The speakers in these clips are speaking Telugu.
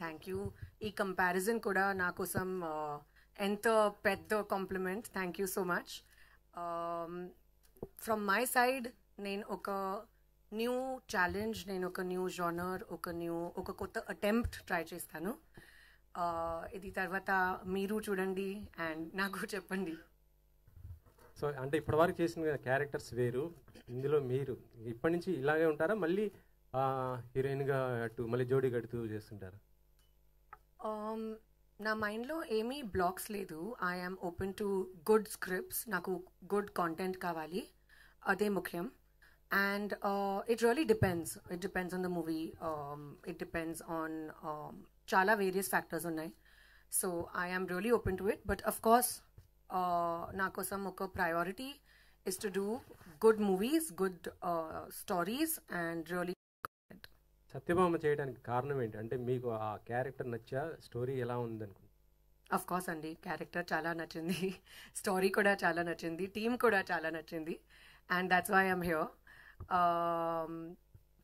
Thank you. ఈ కంపారిజన్ కూడా నా కోసం ఎంత పెద్ద compliment. Thank you so much. From my side నేను ఒక న్యూ ఛాలెంజ్, నేను ఒక న్యూ జానర్, ఒక కొత్త అటెంప్ట్ ట్రై చేస్తాను. ఇది తర్వాత మీరు చూడండి అండ్ నాకు చెప్పండి. సో అంటే ఇప్పటివరకు చేసిన క్యారెక్టర్స్ వేరు, ఇందులో మీరు ఇప్పటి నుంచి ఇలాగే ఉంటారా, మళ్ళీ హీరోయిన్గా అటు మళ్ళీ జోడీ కడుతూ చేస్తుంటారా? నా మైండ్లో ఏమీ బ్లాక్స్ లేదు. I'm open to good scripts. నాకు గుడ్ కాంటెంట్ కావాలి, అదే ముఖ్యం. And it really depends on the movie. It depends on చాలా వేరియస్ ఫ్యాక్టర్స్ ఉన్నాయి. So I'm really open to it. But of course నా కోసం ఒక priority is to do good movies, good stories and really. Satyabhama చేయడానికి కారణం ఏంటి? అంటే మీకు ఆ క్యారెక్టర్ నచ్చా, స్టోరీ ఎలా ఉందనుకుంటున్నారు? అఫ్ కోర్స్ అండి, క్యారెక్టర్ చాలా నచ్చింది, స్టోరీ కూడా చాలా నచ్చింది, టీమ్ కూడా చాలా నచ్చింది. And that's why I'm here.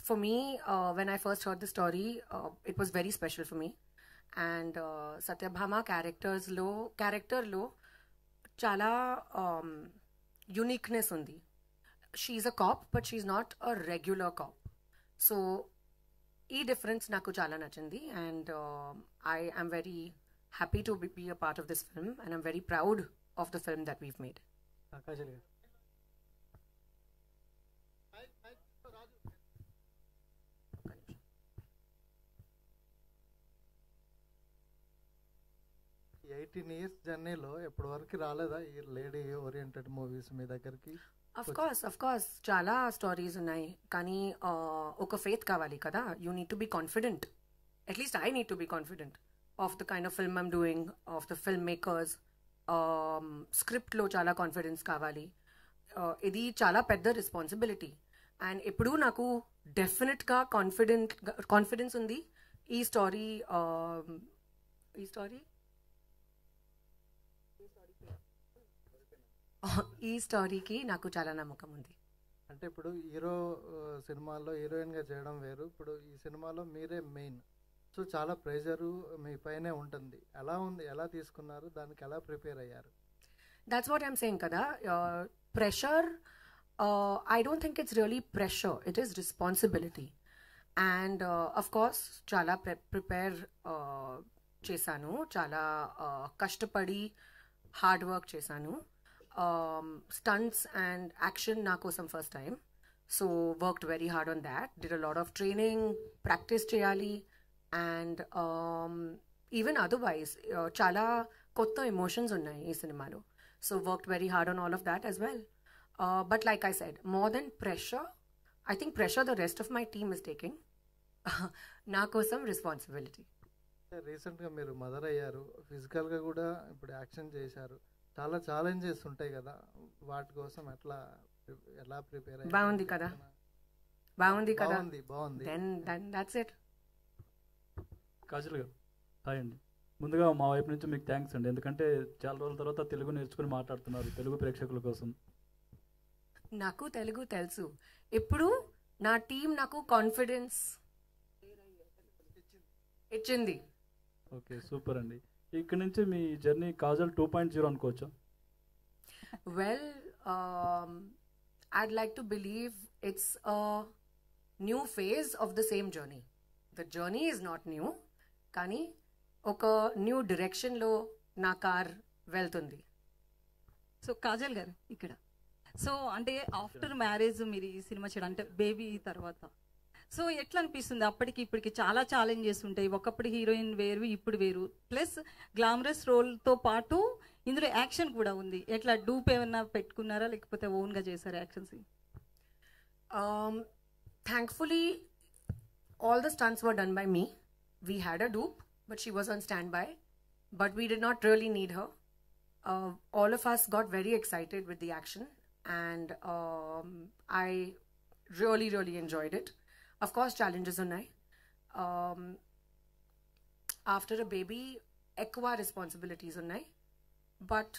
For me, when I first heard the story, it was very special for me. And Satyabhama character lo chala uniqueness undi. She's a cop, but she's not a regular cop. So ee difference naku chala nachindi, and I am very happy to be a part of this film, and I'm very proud of the film that we've made. ఈ 18 years జర్నీలో ఎప్పటి వరకు రాలేదా ఈ లేడీ ఓరియంటెడ్ మూవీస్ మీ దగ్గరికి? అఫ్ కోర్స్ చాలా స్టోరీస్ ఉన్నాయి, కానీ ఒక ఫెయిత్ కావాలి కదా. You need to be confident. At least I need to be confident of the kind of film I'm doing, of the film makers. స్క్రిప్ట్లో చాలా కాన్ఫిడెన్స్ కావాలి. ఇది చాలా పెద్ద రెస్పాన్సిబిలిటీ. అండ్ ఎప్పుడూ నాకు డెఫినెట్గా కాన్ఫిడెన్స్ ఉంది. ఈ స్టోరీకి నాకు చాలా నమ్మకం ఉంది. అంటే ఇప్పుడు హీరో సినిమాలో హీరోయిన్గా చేయడం వేరు, ఇప్పుడు ఈ సినిమాలో మీరే మెయిన్. సో చాలా ప్రెషరు మీ పైనే ఉంటుంది. ఎలా ఉంది, ఎలా తీసుకున్నారు, దానికి ఎలా ప్రిపేర్ అయ్యారు? That's what I'm saying kada. Pressure, I don't think it's really pressure. It is responsibility. And of course, chala prepare chesanu, chala kashtapadi hard work chesanu. Stunts and action na kosam first time. So worked very hard on that. Did a lot of training, practice cheyali, and even otherwise chala kotta emotions unnai ee cinemalo. So worked very hard on all of that as well. But like I said, more than pressure, I think pressure the rest of my team is taking. Na kosam responsibility. రీసెంట్గా మీరు మదర్ అయ్యారు, ఫిజికల్గా కూడా ఇప్పుడు యాక్షన్ చేశారు. చాలా ఛాలెంజెస్ ఉంటాయి కదా, వాటి కోసం ఎలా ప్రిపేర్ అయ్యారు? బాగుంది కదా. బాగుంది. Then that's it. Kajal garu hi అండి. ముందుగా మా వైపు నుంచి మీకు థ్యాంక్స్ అండి, ఎందుకంటే చాలా రోజుల తర్వాత తెలుగు నేర్చుకుని మాట్లాడుతున్నారు తెలుగు ప్రేక్షకుల కోసం. నాకు తెలుగు తెలుసు. ఇప్పుడు నా టీం నాకు కాన్ఫిడెన్స్ ఇచ్చింది. ఓకే, సూపర్ అండి. ఇక్కడ నుంచి మీ జర్నీ కాజల్ 2.0 అనుకోవచ్చా? Well, I'd like to believe it's a new phase of the same journey. The journey is not new, కానీ ఒక న్యూ డైరెక్షన్లో నా కార్ వెళ్తుంది. సో కాజల్ గారు ఇక్కడ, సో అంటే ఆఫ్టర్ మ్యారేజ్ మీరు ఈ సినిమా చేయడం, అంటే బేబీ తర్వాత, సో ఎట్లా అనిపిస్తుంది? అప్పటికి ఇప్పటికి చాలా ఛాలెంజెస్ ఉంటాయి. ఒకప్పుడు హీరోయిన్ వేరు, ఇప్పుడు వేరు, ప్లస్ గ్లామరస్ రోల్తో పాటు ఇందులో యాక్షన్ కూడా ఉంది. ఎట్లా డూప్ ఏమన్నా పెట్టుకున్నారా, లేకపోతే ఓన్గా చేశారా actions? Thankfully, all the stunts were done by me. We had a dupe, but she was on standby. But we did not really need her. All of us got very excited with the action, and I really enjoyed it. Of course, challenges unnai. After a baby, ekwa responsibilities unnai. But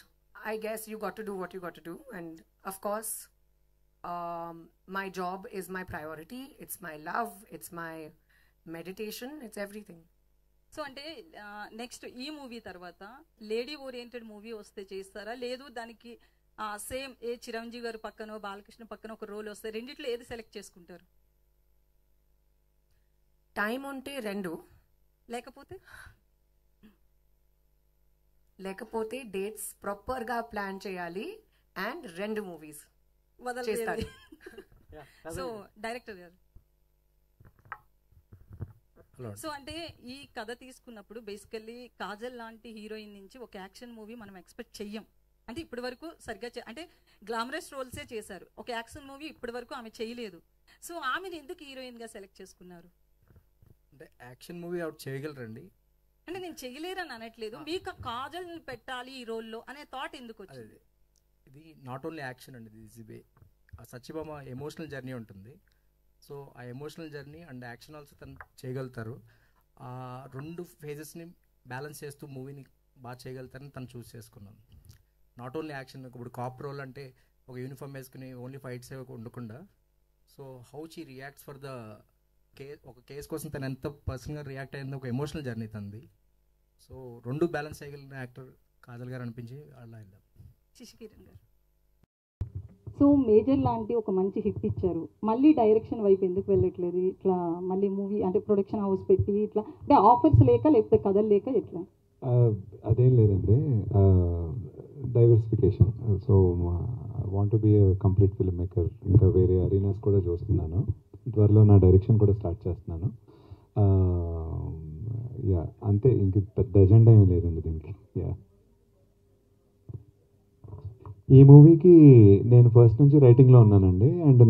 I guess you got to do what you got to do. And of course, my job is my priority. It's my love. It's my meditation. It's everything. So అంటే నెక్స్ట్ ఈ మూవీ తర్వాత లేడీ ఓరియంటెడ్ మూవీ వస్తే చేస్తారా, లేదు దానికి సేమ్ ఏ చిరంజీవి గారు పక్కనో బాలకృష్ణ పక్కన ఒక రోల్ వస్తే రెండిట్లో ఏది సెలెక్ట్ చేసుకుంటారు? టైం ఉంటే రెండు, లేకపోతే డేట్స్ ప్రాపర్గా ప్లాన్ చేయాలి అండ్ రెండు మూవీస్ చేస్తారు. సో డైరెక్టర్ గారు, సో అంటే ఈ కథ తీసుకున్నప్పుడు బేసికల్లీ కాజల్ లాంటి హీరోయిన్ నుంచి ఒక యాక్షన్ మూవీ మనం ఎక్స్పెక్ట్ చెయ్యం. అంటే ఇప్పటి వరకు సరిగ్గా అంటే గ్లామరస్ రోల్సే చేశారు, ఒక యాక్షన్ మూవీ ఇప్పటి వరకు ఆమె చేయలేదు. సో ఆమెను ఎందుకు హీరోయిన్ గా సెలెక్ట్ చేసుకున్నారు? అంటే యాక్షన్ మూవీ ఆవిడ చేయగలరండి. అంటే నేను చేయలేరని అనట్లేదు, మీకు కాజల్ పెట్టాలి ఈ రోల్లో అనే థాట్ ఎందుకు వచ్చింది? ఇది నాట్ ఓన్లీ యాక్షన్ అండి, ఇది సత్యభామ ఎమోషనల్ జర్నీ ఉంటుంది. సో ఆ emotional journey and action also తను చేయగలుగుతారు. ఆ రెండు ఫేజెస్ని బ్యాలెన్స్ చేస్తూ మూవీని బాగా చేయగలుగుతారని తను చూస్ చేసుకున్నాను. నాట్ ఓన్లీ యాక్షన్, ఇప్పుడు కాప్ రోల్ అంటే ఒక యూనిఫామ్ వేసుకుని ఓన్లీ ఫైట్స్ ఉండకుండా, so how she reacts for the ఒక కేసు కోసం తను ఎంత పర్సనల్గా రియాక్ట్ అయింది, ఒక ఎమోషనల్ జర్నీ తంది. సో రెండు బ్యాలెన్స్ చేయగలిగిన యాక్టర్ కాజల్ గారు అనిపించి అలా వెళ్ళాం. శశికిరణ్ గారు, సో మేజర్ లాంటి ఒక మంచి హిట్ ఇచ్చారు, మళ్ళీ డైరెక్షన్ వైపు ఎందుకు వెళ్ళట్లేదు? ఇట్లా మళ్ళీ మూవీ అంటే ప్రొడక్షన్ హౌస్ పెట్టి ఇట్లా అంటే ఆఫర్స్ లేక లేకపోతే కథలు లేక ఎట్లా? అదేం లేదండి, diversification. So want to be complete film maker. ఇంకా వేరే అరీనాస్ కూడా చూస్తున్నాను, త్వరలో నా డైరెక్షన్ కూడా స్టార్ట్ చేస్తున్నాను. యా అంతే, ఇంక పెద్ద ఎజెండా ఏమీ లేదండి దీనికి. యా ఈ మూవీకి నేను ఫస్ట్ నుంచి రైటింగ్లో ఉన్నానండి, అండ్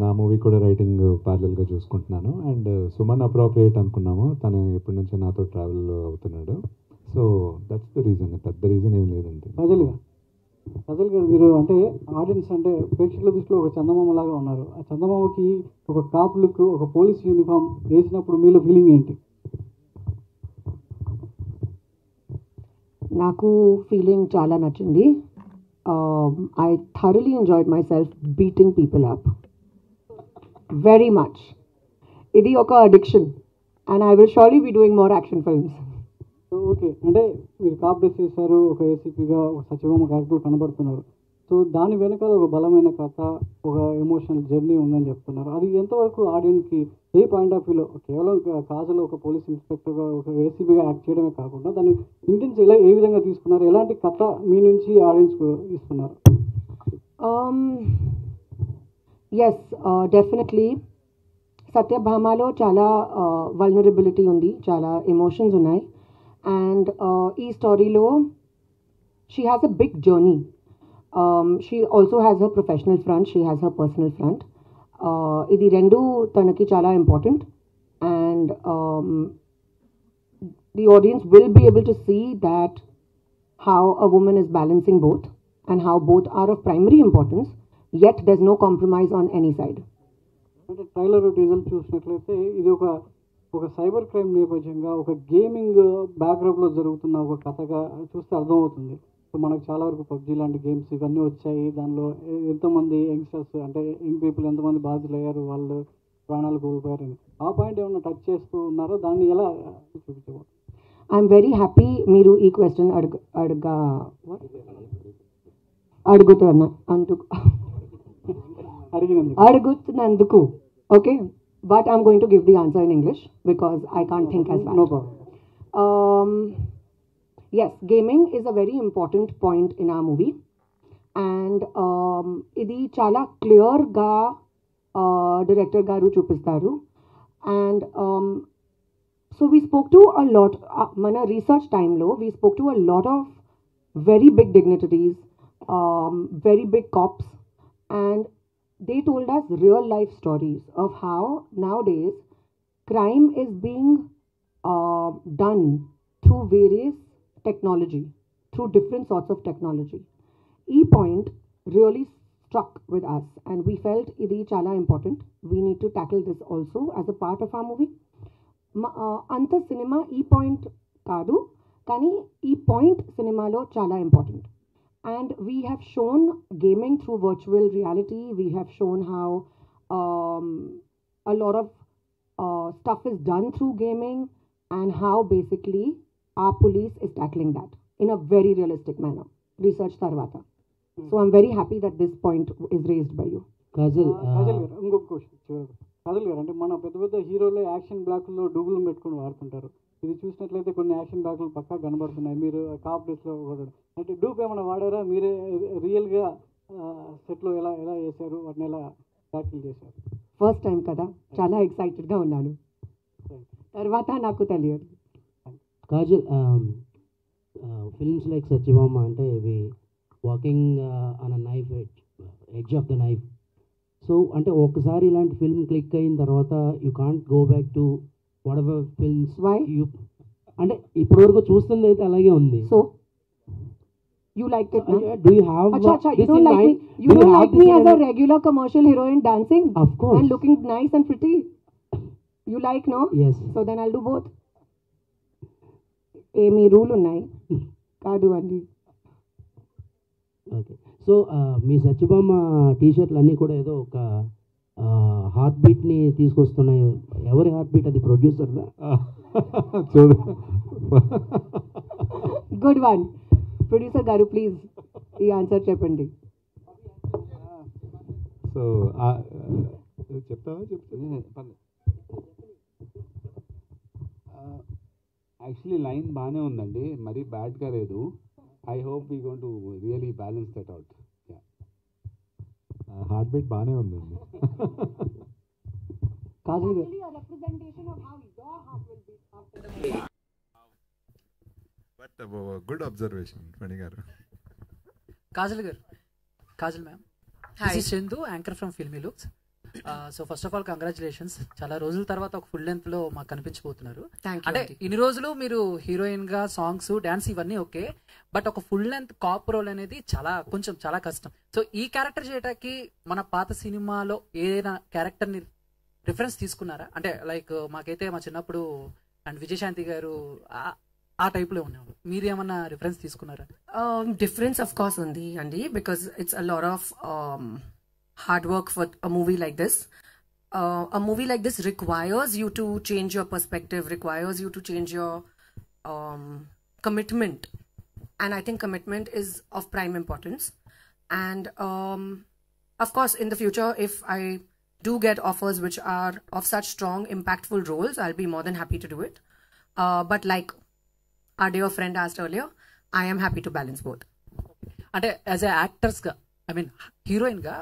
నా మూవీ కూడా రైటింగ్ ప్యారలల్గా చూసుకుంటున్నాను. అండ్ సుమన్ అప్రోప్రియేట్ అనుకున్నాము, తను ఎప్పటి నుంచో నాతో ట్రావెల్ అవుతున్నాడు. సో దట్స్ ద రీజన్, పెద్ద రీజన్ ఏం లేదండి. ఫజల్ గారు, మీరు అంటే ఆడియన్స్ అంటే ప్రేక్షకుల దృష్టిలో ఒక చందమామ లాగా ఉన్నారు. ఆ చందమామకి ఒక కాప్ లుక్, ఒక పోలీస్ యూనిఫామ్ వేసినప్పుడు మీలో ఫీలింగ్ ఏంటి? నాకు ఫీలింగ్ చాలా నచ్చింది. I thoroughly enjoyed myself beating people up. Very much. Idi oka addiction. And I will surely be doing more action films. Okay, అంటే మీరు కాప్ డ్రెస్ చేశారు, ఒక ఏసీపీగా ఒక సచివమ్మ క్యారెక్టర్ కనబడుతున్నారు. సో దాని వెనకాల ఒక బలమైన కథ, ఒక ఎమోషనల్ జర్నీ ఉందని చెప్తున్నారు. అది ఎంతవరకు ఆడియన్స్కి ఏ పాయింట్ ఆఫ్ వ్యూలో కేవలం కాజల్ ఒక పోలీస్ ఇన్స్పెక్టర్గా ఒక ఏసీపీగా యాక్ట్ చేయడమే కాకుండా దాని ఇంటెన్స్ ఇలా ఏ విధంగా తీసుకున్నారు, ఎలాంటి కథ మీ నుంచి ఆడియన్స్కు ఇస్తున్నారు? ఎస్, డెఫినెట్లీ సత్యభామలో చాలా వల్నరబిలిటీ ఉంది, చాలా ఎమోషన్స్ ఉన్నాయి. అండ్ ఈ స్టోరీలో she has a big journey. She also has her professional front, she has her personal front. Idi rendu tanaki chala important, and the audience will be able to see that how a woman is balancing both and how both are of primary importance, yet there's no compromise on any side. అంటే ట్రైలర్ టీజర్ చూసినట్లయితే ఇది ఒక సైబర్ క్రైమ్ నేపథ్యంగా, ఒక గేమింగ్ బ్యాక్గ్రౌండ్లో జరుగుతున్న ఒక కథగా చూస్తే అర్థమవుతుంది. సో మనకు చాలా వరకు పబ్జీ లాంటి గేమ్స్ ఇవన్నీ వచ్చాయి, దానిలో ఎంతోమంది యంగ్స్టర్స్ అంటే యంగ్ పీపుల్ ఎంతమంది బాధితులు అయ్యారు, వాళ్ళు ప్రాణాలు కోల్పోయారని ఆ పాయింట్ ఏమన్నా టచ్ చేస్తూ ఉన్నారో, దాన్ని ఎలా చూపించబోతున్నారు? ఐఎమ్ వెరీ హ్యాపీ మీరు ఈ క్వశ్చన్ అడుగుతున్నందుకు. Okay, but I'm going to give the answer in English because I can't think as well. No problem. Yes, gaming is a very important point in our movie, and idi chala clear ga director garu chupistaru, and so we spoke to a lot mana research time lo we spoke to a lot of very big dignitaries, very big cops, and they told us real life stories of how nowadays crime is being done through various technology, through different sorts of technology. E point really struck with us, and we felt idi chala important. We need to tackle this also as a part of our movie. Anta cinema e point kaadu, kani e point cinema lo chala important. And we have shown gaming through virtual reality. We have shown how a lot of stuff is done through gaming, and how basically our police is tackling that in a very realistic manner. Research tarvata. So I'm very happy that this point is raised by you. Kajal గారు ఇంకొక క్వశ్చన్. కాజల్ గారు అంటే మన పెద్ద పెద్ద హీరోలే యాక్షన్ బ్లాక్లో డూబులు పెట్టుకుని వాడుతుంటారు. ఇది చూసినట్లయితే కొన్ని యాక్షన్ బ్లాక్లు పక్కా కనబడుతున్నాయి. మీరు కాప్ డ్రెస్లో కూడా అంటే డూప్ ఏమైనా వాడారా? మీరే రియల్గా సెట్లో ఎలా ఎలా చేశారు, వాటిని ఎలా ట్యాకిల్ చేశారు? ఫస్ట్ టైం కదా, చాలా ఎక్సైటెడ్గా ఉన్నాను. తర్వాత నాకు తెలియదు. కాజల్, ఫిల్మ్స్ లైక్ సత్యభామ అంటే ఇవి walking on a knife edge of the knife. So అంటే ఒకసారి ఇలాంటి ఫిల్మ్ క్లిక్ అయిన తర్వాత you can't go back to what ever films you అంటే ఇప్పటివరకు చూస్తుంది అయితే అలాగే ఉంది. So you liked it, huh? Do you have Acha, you don't like me. You don't like me as a regular commercial heroine dancing? Of course. And looking nice and pretty. You like, no? Yes. So then I'll do both. Amy rule unnai. Kaadu andi. Okay. So మీ సత్యభామ టీషర్ట్లు అన్నీ కూడా ఏదో ఒక హార్ట్ బీట్ని తీసుకొస్తున్నాయి. ఎవరి హార్ట్ బీట్ అది? ప్రొడ్యూసర్దా? చూడు. Good one. Producer garu, please ఈ ఆన్సర్ చెప్పండి. సో చెప్తావా? యాక్చువల్లీ లైన్ బాగానే ఉందండి, మరీ బ్యాడ్గా లేదు. I hope we gonna really balance that out. Heartbeat బాగానే ఉందండి. కాజల్ గారు బట్ గుడ్ అబ్జర్వేషన్ ఫణి గారు. కాజల్ గారు, Kajal ma'am, this is Chandu, anchor from filmy looks. So first of all congratulations, చాలా రోజుల తర్వాత ఒక ఫుల్ లెంత్ లో మాకు కనిపించబోతున్నారు. అంటే ఇన్ని రోజులు మీరు హీరోయిన్ గా సాంగ్స్, డాన్స్ ఇవన్నీ ఓకే, బట్ ఒక ఫుల్ లెంత్ కాప్ రోల్ అనేది చాలా కష్టం. సో ఈ క్యారెక్టర్ చేయడానికి మన పాత సినిమాలో ఏదైనా క్యారెక్టర్ ని రిఫరెన్స్ తీసుకున్నారా? అంటే లైక్ మాకైతే మా చిన్నప్పుడు అండ్ విజయశాంతి గారు ఆ టైప్ లో ఉన్నవాళ్ళు, మీరు ఏమన్నా రిఫరెన్స్ తీసుకున్నారా? Difference of course undi andi, because it's a lot of hard work for a movie like this. A movie like this requires you to change your perspective, requires you to change your commitment, and I think commitment is of prime importance. And of course in the future, if I do get offers which are of such strong impactful roles, I'll be more than happy to do it. But like our dear friend asked earlier, I am happy to balance both. అంటే యాజ్ ఎ యాక్టర్స్ గా, ఐ మీన్ హీరోయిన్ గా,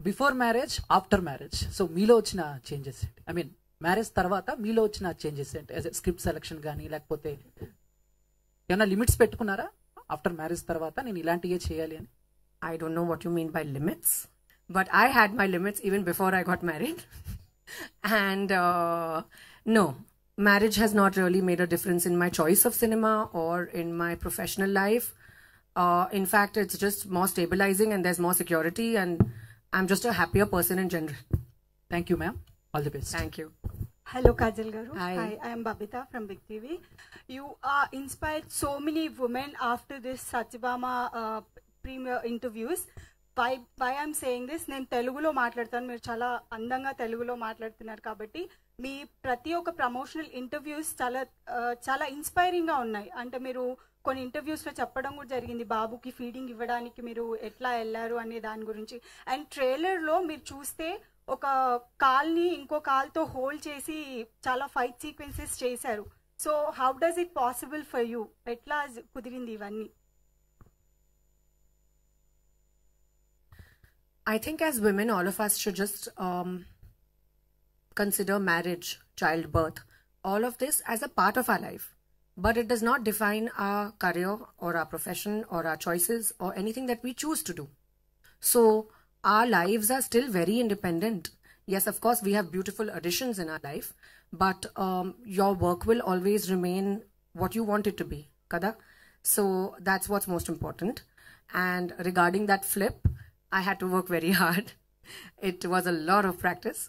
before marriage, after marriage, so మీలో వచ్చిన చేంజెస్ ఏంటి? ఐ మీన్ మ్యారేజ్ తర్వాత మీలో వచ్చిన చేంజెస్ ఏంటి? యాజ్ ఎ స్క్రిప్ట్ సెలెక్షన్ కానీ, లేకపోతే ఏమైనా లిమిట్స్ పెట్టుకున్నారా ఆఫ్టర్ మ్యారేజ్ తర్వాత నేను ఇలాంటివే చేయాలి అని? I don't know what you mean by limits, but I had my limits even before I got married. And no, marriage has not really made a difference in my choice of cinema or in my professional life. In fact, it's just more stabilizing and there's more security, and I'm just a happier person in general. Thank you, ma'am. All the best. Thank you. Hello, Kajal Garu. Hi. I am Babita from Big TV. You inspired so many women after this Satyabama premier interviews. Why I'm saying this, నేను తెలుగులో మాట్లాడతాను, మీరు చాలా అందంగా తెలుగులో మాట్లాడుతున్నారు కాబట్టి మీ ప్రతి ఒక్క ప్రమోషనల్ ఇంటర్వ్యూస్ చాలా ఇన్స్పైరింగ్గా ఉన్నాయి. అంటే మీరు కొన్ని ఇంటర్వ్యూస్లో చెప్పడం కూడా జరిగింది, బాబుకి ఫీడింగ్ ఇవ్వడానికి మీరు ఎట్లా వెళ్ళారు అనే దాని గురించి. అండ్ ట్రైలర్లో మీరు చూస్తే ఒక కాల్ని ఇంకో కాల్తో హోల్డ్ చేసి చాలా ఫైట్ సీక్వెన్సెస్ చేశారు. So how does it possible for you? ఎట్లా కుదిరింది ఇవన్నీ? I think as women, all of us should just consider marriage, childbirth, all of this as a part of our life. But it does not define our career or our profession or our choices or anything that we choose to do. So our lives are still very independent. Yes, of course, we have beautiful additions in our life, but your work will always remain what you want it to be, kada? So that's what's most important. And regarding that flip, I had to work very hard. It was a lot of practice.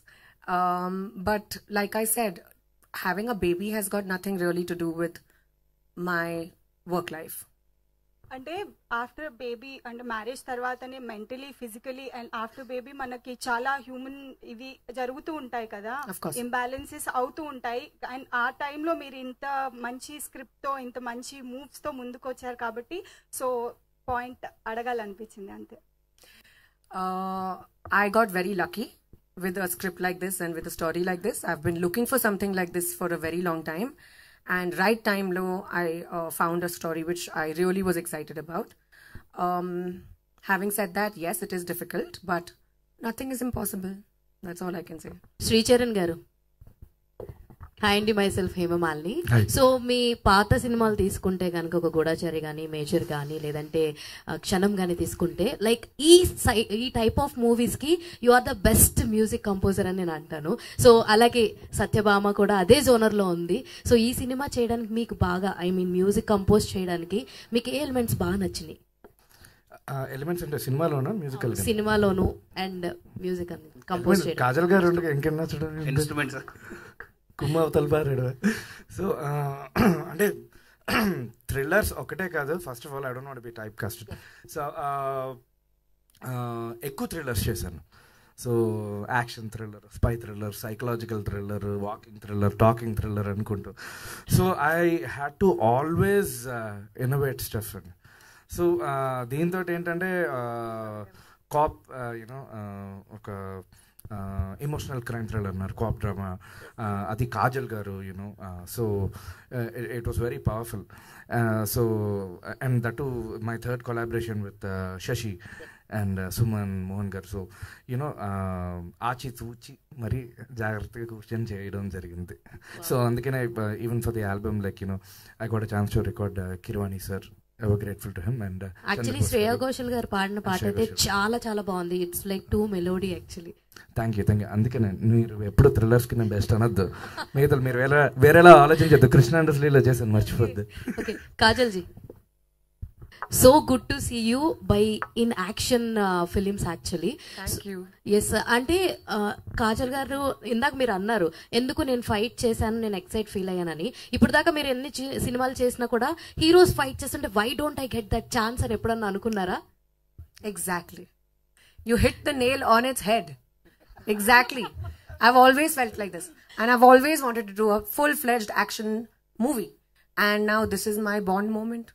But like I said, having a baby has got nothing really to do with my work life. అంటే ఆఫ్టర్ బేబీ అంటే మ్యారేజ్ తర్వాతనే mentally physically and after baby మనకి చాలా హ్యూమన్ ఇవి జరుగుతూ ఉంటాయి కదా, ఇంబ్యాలెన్సెస్ అవుతూ ఉంటాయి. అండ్ ఆ టైంలో మీరు ఇంత మంచి స్క్రిప్ట్తో ఇంత మంచి మూవ్స్తో ముందుకు వచ్చారు కాబట్టి సో పాయింట్ అడగాలనిపించింది అంతే. I got very lucky with a script like this and with a story like this. I've been looking for something like this for a very long time. And right time low, I found a story which I really was excited about. Having said that, yes, it is difficult, but nothing is impossible. That's all I can say. Sricharan గారు, హాయ్ అండి, మై సెల్ఫ్ హేమమాలిని. సో మీ పాత సినిమాలు తీసుకుంటే కనుక ఒక గూఢచారి కానీ, మేజర్ కానీ, లేదంటే క్షణం కానీ తీసుకుంటే లైక్ ఈ టైప్ ఆఫ్ మూవీస్కి you are the best music composer అని నేను అంటాను. సో అలాగే సత్యభామ కూడా అదే జోనర్లో ఉంది. సో ఈ సినిమా చేయడానికి మీకు బాగా మ్యూజిక్ కంపోజ్ చేయడానికి మీకు ఏ ఎలిమెంట్స్ బాగా నచ్చినాయి? ఎలిమెంట్స్ అంటే సినిమాలోనా మ్యూజికల్? సినిమాలోను అండ్ మ్యూజిక్ కంపోజ్ చేయడం. కాజల్ గారు ఇంకెన్నా చూడండి, ఇన్స్ట్రుమెంట్స్ కుమ్మ తలపారాడు. సో అంటే థ్రిల్లర్స్ ఒకటే కాదు. First of all I don't want be typecast. So ఎక్కువ థ్రిల్లర్స్ చేశాను. So action thriller, spy thriller, psychological thriller, walking thriller, talking thriller అనుకుంటూ. So I had to always innovate stuff అండి. సో దీంతో ఏంటంటే కాప్ యూనో ఒక ఎమోషనల్ క్రైమ్ థ్రిల్లర్ అన్నారు, కాప్ డ్రామా, అది కాజల్ గారు you know. So it was very powerful. So and that to my third collaboration with Shashi and Suman Mohan garu. So you know ఆచి తూచి మరీ జాగ్రత్తగా కూర్చొని చేయడం జరిగింది. సో అందుకనే even for the album like you know I got a chance to record Keeravani sir. I was grateful to him. And actually Shreya Ghoshal గారు పాడిన పాట అయితే చాలా చాలా బాగుంది. It's like two melody actually. Thank you. అందుకే మీరు ఎప్పుడు థ్రిల్లర్స్కి నేను బెస్ట్ అనొద్దు. మిగతా మీరు వేరేలా ఆలోచించద్దు. కృష్ణ ఇండస్ట్రీలో చేశాను, మర్చిపోద్దు. Okay Kajal ji, so good to see you by in action films actually. Yes, అంటే కాజల్ గారు ఇందాక మీరు అన్నారు ఎందుకు నేను ఫైట్ చేశాను, నేను ఎక్సైట్ ఫీల్ అయ్యానని. ఇప్పుడు దాకా మీరు ఎన్ని సినిమాలు చేసినా కూడా హీరోస్ ఫైట్ చేస్తుంటే why don't I get that chance అని ఎప్పుడన్నా అనుకున్నారా? Exactly. You hit the nail on its head. Exactly. I've always felt like this. And I've always wanted to do a full-fledged action movie. And now this is my Bond moment.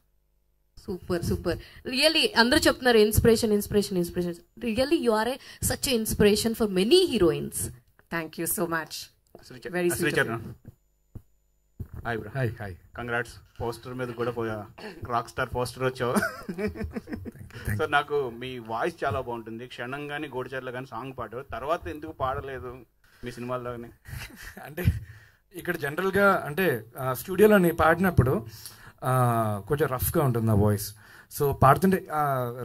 Super super. Really అందరూ చెప్తున్నారు inspiration inspiration inspiration. Really you are such a inspiration for many heroines. Thank you so much. Very sweet. Hi bro. Hi hi. Congrats. Poster మీద కూడా రాక్ స్టార్ పోస్టర్ వచ్చావు. సో నాకు మీ వాయిస్ చాలా బాగుంటుంది. క్షణం కానీ గోడిచర్ల కానీ సాంగ్ పాడావు, తర్వాత ఎందుకు పాడలేదు మీ సినిమాల్లోనే? అంటే ఇక్కడ జనరల్గా అంటే స్టూడియోలో నేను పాడినప్పుడు కొంచెం రఫ్గా ఉంటుంది నా వాయిస్. సో పాడుతుంటే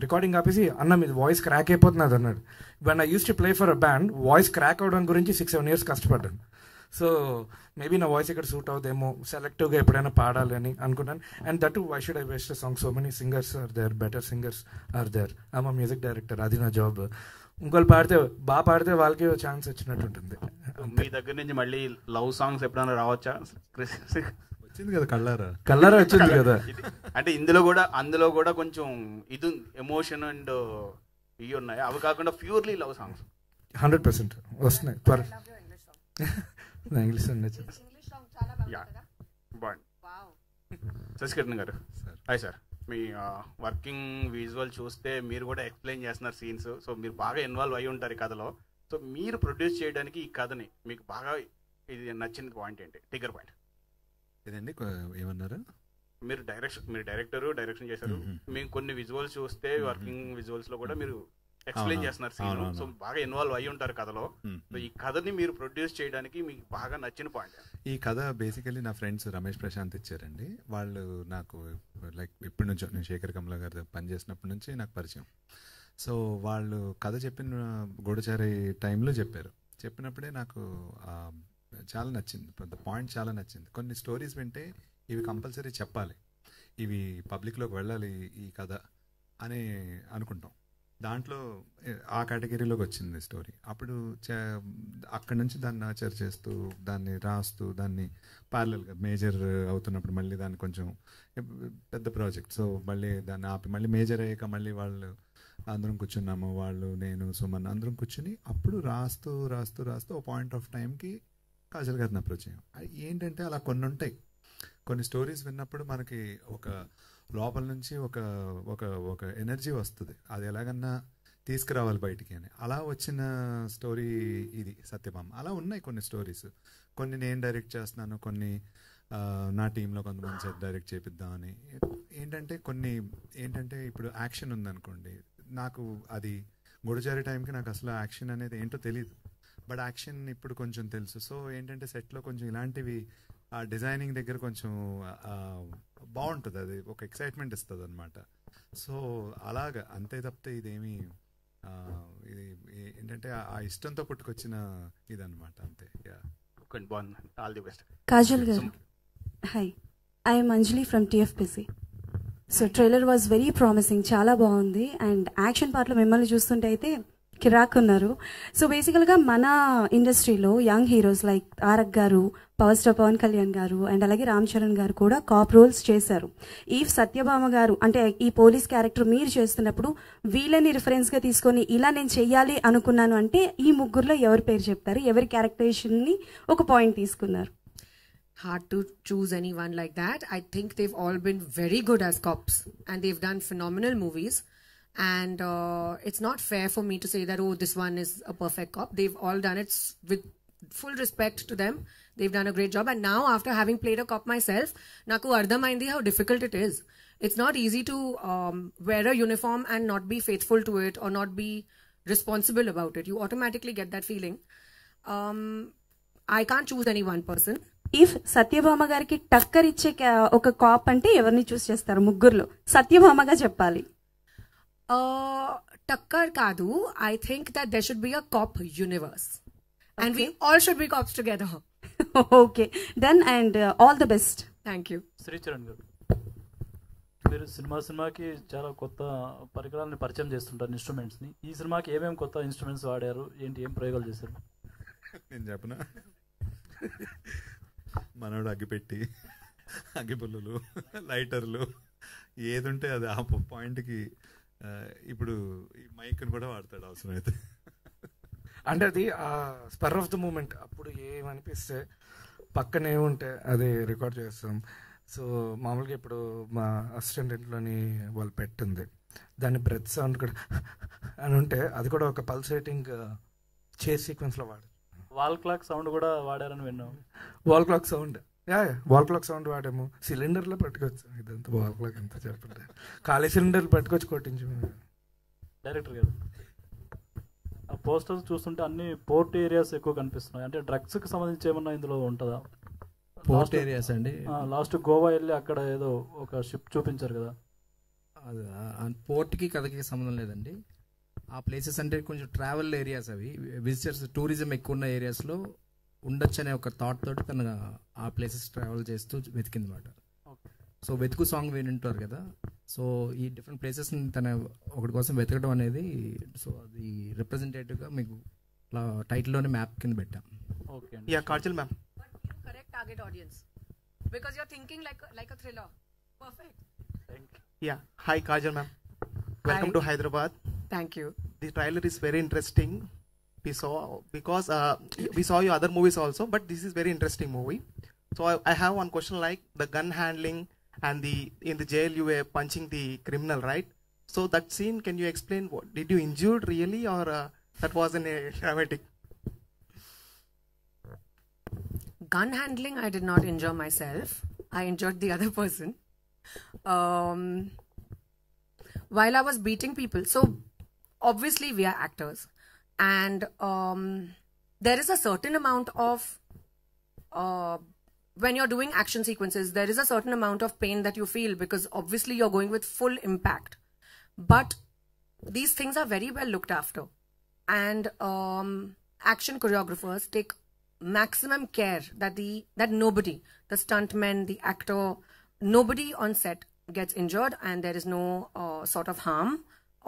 రికార్డింగ్ ఆపేసి అన్న మీ వాయిస్ క్రాక్ అయిపోతున్నది అన్నాడు. When I use to play for a band voice crack అవడం గురించి 6-7 years కష్టపడ్డాను. సో మేబీ నా వాయిస్ ఇక్కడ సూట్ అవుదేమో, సెలెక్టివ్గా ఎప్పుడైనా పాడాలి అని అనుకున్నాను. And that why should I waste a song? So many singers are there, better singers are there. I'm a music director, అది నా జాబ్. ఇంకోళ్ళు బాగా పాడితే వాళ్ళకి ఛాన్స్ వచ్చినట్టు ఉంటుంది. మీ దగ్గర నుంచి మళ్ళీ లవ్ సాంగ్స్ ఎప్పుడైనా రావచ్చా? వచ్చింది కదా కల్లారా వచ్చింది కదా. అంటే అందులో కూడా కొంచెం ఇది ఎమోషన్ అండ్ ఇవి ఉన్నాయి, అవి కాకుండా ప్యూర్లీ లవ్ సాంగ్స్ 100% వస్తున్నాయి. ఇంగ్లీష్ శశికరణ్ గారు, హాయ్ సార్. మీ వర్కింగ్ విజువల్ చూస్తే మీరు కూడా ఎక్స్ప్లెయిన్ చేస్తున్నారు సీన్స్. సో మీరు బాగా ఇన్వాల్వ్ అయి ఉంటారు ఈ కథలో. సో మీరు ప్రొడ్యూస్ చేయడానికి ఈ కథని మీకు బాగా ఇది నచ్చిన పాయింట్ ఏంటి, ట్రిగ్గర్ పాయింట్? ఏదండి ఏమన్నారు? మీరు డైరెక్షన్ చేశారు. మేము కొన్ని విజువల్స్ చూస్తే వర్కింగ్ విజువల్స్ లో కూడా మీరు ఎక్స్ప్లెయిన్ చేస్తున్నారు సీన్. సో బాగా ఇన్వాల్వ్ అయి ఉంటారు కథలో. సో ఈ కథని మీరు ప్రొడ్యూస్ చేయడానికి మీకు బాగా నచ్చిన పాయింట్? ఈ కథ బేసికలీ నా ఫ్రెండ్స్ రమేష్ ప్రశాంత్ ఇచ్చారండి. వాళ్ళు నాకు లైక్ ఇప్పటి నుంచో నేను శేఖర్ కమలా గారి పనిచేసినప్పటి నుంచి నాకు పరిచయం. సో వాళ్ళు కథ చెప్పిన గూఢచారి టైంలో చెప్పినప్పుడే నాకు చాలా నచ్చింది. పాయింట్ చాలా నచ్చింది. కొన్ని స్టోరీస్ వింటే ఇవి కంపల్సరీ చెప్పాలి, ఇవి పబ్లిక్లోకి వెళ్ళాలి ఈ కథ అని అనుకుంటాం. దాంట్లో ఆ కేటగిరీలోకి వచ్చింది స్టోరీ. అప్పుడు అక్కడి నుంచి దాన్ని నర్చర్ చేస్తూ దాన్ని రాస్తూ దాన్ని ప్యారలల్గా మేజర్ అవుతున్నప్పుడు మళ్ళీ దాన్ని కొంచెం పెద్ద ప్రాజెక్ట్, సో మళ్ళీ దాన్ని ఆపి మళ్ళీ మేజర్ అయ్యాక మళ్ళీ వాళ్ళు అందరం కూర్చున్నాము, వాళ్ళు నేను సుమన్ అందరం కూర్చుని అప్పుడు రాస్తూ రాస్తూ రాస్తూ ఓ పాయింట్ ఆఫ్ టైంకి కాజల్ గారిని అప్రోచ్ అయ్యాం. ఏంటంటే అలా కొన్ని ఉంటాయి, కొన్ని స్టోరీస్ విన్నప్పుడు మనకి ఒక లోపల నుంచి ఒక ఒక ఒక ఎనర్జీ వస్తుంది, అది ఎలాగన్నా తీసుకురావాలి బయటికి అని. అలా వచ్చిన స్టోరీ ఇది సత్యభామ. అలా ఉన్నాయి కొన్ని స్టోరీస్, కొన్ని నేను డైరెక్ట్ చేస్తున్నాను, కొన్ని నా టీంలో కొంతమంది డైరెక్ట్ చేపిద్దామని. ఏంటంటే ఇప్పుడు యాక్షన్ ఉందనుకోండి, నాకు అది గూఢచారి టైంకి నాకు అసలు యాక్షన్ అనేది ఏంటో తెలియదు, బట్ యాక్షన్ ఇప్పుడు కొంచెం తెలుసు. సో ఏంటంటే సెట్లో కొంచెం ఇలాంటివి ఆ డిజైనింగ్ దగ్గర కొంచెం బాగుంటుంది, అది ఒక ఎక్సైట్మెంట్ ఇస్తుంది అనమాట. సో అలాగా అంతే తప్పితే ఇదేమి ఇది ఏంటంటే ఆ ఇష్టంతో పుట్టుకొచ్చిన ఇదన్నమాట అంతే. All the best. Kajal garu, hi, I'm Anjali from TFPC. So trailer was very promising, చాలా బాగుంది. అండ్ యాక్షన్ పార్ట్లో మిమ్మల్ని చూస్తుంటే అయితే కిరాక్ ఉన్నారు. సో బేసికల్గా మన ఇండస్ట్రీలో యంగ్ హీరోస్ లైక్ తారక్ గారు, పవర్ స్టార్ పవన్ కళ్యాణ్ గారు అండ్ అలాగే రామ్ చరణ్ గారు కూడా కాప్ రోల్స్ చేశారు. ఈ సత్యభామ గారు అంటే ఈ పోలీస్ క్యారెక్టర్ మీరు చేస్తున్నప్పుడు వీళ్ళని రిఫరెన్స్గా తీసుకొని ఇలా నేను చెయ్యాలి అనుకున్నాను అంటే ఈ ముగ్గురులో ఎవరి పేరు చెప్తారు? ఎవరి క్యారెక్టరేషన్ని ఒక పాయింట్ తీసుకున్నారు? Hard to choose anyone like that. I think they've all been very good as cops and they've done phenomenal movies. And it's not fair for me to say that, oh, this one is a perfect cop. They've all done it with full respect to them. They've done a great job. And now, after having played a cop myself, naku ardhamaindi how difficult it is. It's not easy to wear a uniform and not be faithful to it or not be responsible about it. You automatically get that feeling. I can't choose any one person. If Satyabhama గారికి టక్కర్ ఇచ్చే ఒక కాప్ అంటే ఎవరిని చూస్ చేస్తారు? ముగ్గురులో సత్యభామగా చెప్పాలి. టక్కర్ కాదు, I think that there should be a cop universe. And we all should be cops together. Okay, done and all the best. Thank you. Sricharan గారు, మీరు సినిమాకి చాలా కొత్త పరికరాలను పరిచయం చేస్తుంటారు, ఇన్స్ట్రుమెంట్స్ని. ఈ సినిమాకి ఏమేమి కొత్త ఇన్స్ట్రుమెంట్స్ వాడారు, ఏం ప్రయోగాలు చేశారు? నేను చెప్పనా? మనోడు అగ్గిపెట్టి, అగ్గిపుల్లలు, లైటర్లు, ఏది ఉంటే అది ఆ పాయింట్కి. ఇప్పుడు ఈ మైక్ని కూడా వాడతాడు అవసరమైతే. అంటే అది ఆ స్పర్ ఆఫ్ ద మూమెంట్, అప్పుడు ఏమనిపిస్తే పక్కన ఏముంటే అది రికార్డ్ చేస్తాం. సో మామూలుగా ఇప్పుడు మా అసిస్టెంట్ ఇంట్లోని వాళ్ళు పెట్టింది, దాని బ్రెత్ సౌండ్ కూడా అని ఉంటే అది కూడా ఒక పల్సేటింగ్ చేస్ సీక్వెన్స్లో వాడు. వాల్ క్లాక్ సౌండ్ కూడా వాడారని విన్నాం. Wall clock sound, wall clock sound వాడాము. సిలిండర్లో పెట్టుకోవచ్చు, ఇదంతా వాల్ క్లాక్ ఎంత చెప్పండి, ఖాళీ సిలిండర్లు పెట్టుకొచ్చి కొట్టించాము. డైరెక్టర్ గారు, ఆ పోస్టర్స్ చూస్తుంటే అన్ని పోర్ట్ ఏరియాస్ ఎక్కువ కనిపిస్తున్నాయి. అంటే డ్రగ్స్కి సంబంధించి ఏమన్నా ఇందులో ఉంటుందా? పోర్ట్ ఏరియాస్ అండి, లాస్ట్ గోవా వెళ్ళి అక్కడ ఏదో ఒక షిప్ చూపించారు కదా. అది పోర్ట్కి కథకి సంబంధం లేదండి. ఆ ప్లేసెస్ అంటే కొంచెం ట్రావెల్ ఏరియాస్, అవి విజిటర్స్ టూరిజం ఎక్కువ ఉన్న ఏరియాస్లో ఉండొచ్చు అనే ఒక థాట్ తోటి తను ఆ ప్లేసెస్ ట్రావెల్ చేస్తూ వెతికింది అనమాట. సో వెతుకు సాంగ్ వింటారు కదా, సో ఈ డిఫరెంట్ ప్లేసెస్ని తన ఒకటి కోసం వెతకడం అనేది, సో అది రిప్రజెంటేటివ్గా మీకు టైటిల్లోనే మ్యాప్ కింద పెట్టాం. Okay, yeah Kajal ma'am. Correct target audience because you're thinking like a thriller. Perfect. Thank you. Yeah, hi Kajal ma'am. Welcome to Hyderabad. Thank you. The trailer is very interesting. We saw your other movies also, but this is very interesting movie. So I have one question, like the gun handling and in the jail you were punching the criminal, right? So that scene, can you explain what did you injured really, or that was in a dramatic? Gun handling, I did not injure myself. I injured the other person. While I was beating people. So obviously we are actors. And there is a certain amount of, when you're doing action sequences, there is a certain amount of pain that you feel because obviously you're going with full impact. But these things are very well looked after. And action choreographers take maximum care that nobody, the stuntman, the actor, nobody on set gets injured and there is no sort of harm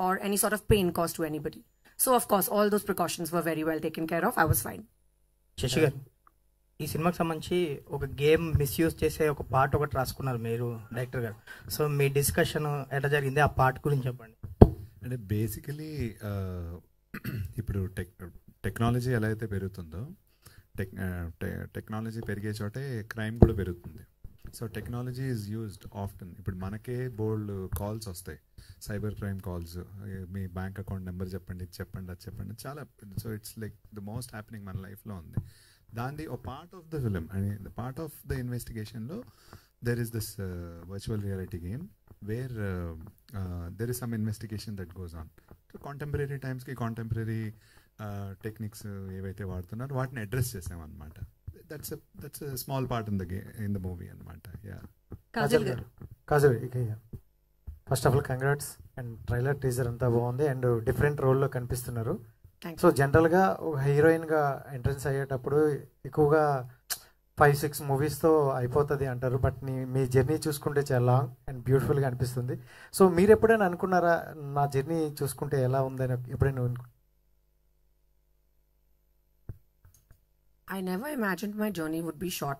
or any sort of pain caused to anybody. So of course all those precautions were very well taken care of. I was fine. Shashi garu, ఈ సినిమాకి సంబంధించి ఒక గేమ్ మిస్యూజ్ చేసే ఒక పార్ట్ ఒకటి రాసుకున్నారు మీరు డైరెక్టర్ గారు. సో మీ డిస్కషన్ ఎట్లా జరిగింది, ఆ పార్ట్ గురించి చెప్పండి. అంటే బేసికలీ ఇప్పుడు టెక్నాలజీ ఎలా అయితే పెరుగుతుందో టెక్నాలజీ పెరిగే చోటే క్రైమ్ కూడా పెరుగుతుంది. So technology is used often. ఇప్పుడు మనకే బోల్డ్ కాల్స్ వస్తాయి, సైబర్ క్రైమ్ కాల్స్. మీ బ్యాంక్ అకౌంట్ నెంబర్ చెప్పండి, ఇది చెప్పండి, అది చెప్పండి, చాలా. So it's like the most happening మన లైఫ్లో ఉంది. దాన్ని ఒక part of the film and part of the ఇన్వెస్టిగేషన్లో there is this virtual reality game where there is some investigation that goes on. So contemporary టైమ్స్కి కాంటెంపరీ టెక్నిక్స్ ఏవైతే వాడుతున్నారో వాటిని అడ్రస్ చేసామన్నమాట. That's small part in the movie అనమాట. కాజల్ ఇక first of all congrats. And trailer teaser అంతా బాగుంది అండ్ డిఫరెంట్ రోల్లో కనిపిస్తున్నారు. సో జనరల్గా ఒక హీరోయిన్గా ఎంట్రన్స్ అయ్యేటప్పుడు ఎక్కువగా 5-6 మూవీస్తో అయిపోతుంది అంటారు. బట్ మీ జర్నీ చూసుకుంటే చాలా లాంగ్ అండ్ బ్యూటిఫుల్గా అనిపిస్తుంది. సో మీరు ఎప్పుడైనా అనుకున్నారా నా జర్నీ చూసుకుంటే ఎలా ఉందని ఎప్పుడైనా? I never imagined my journey would be short.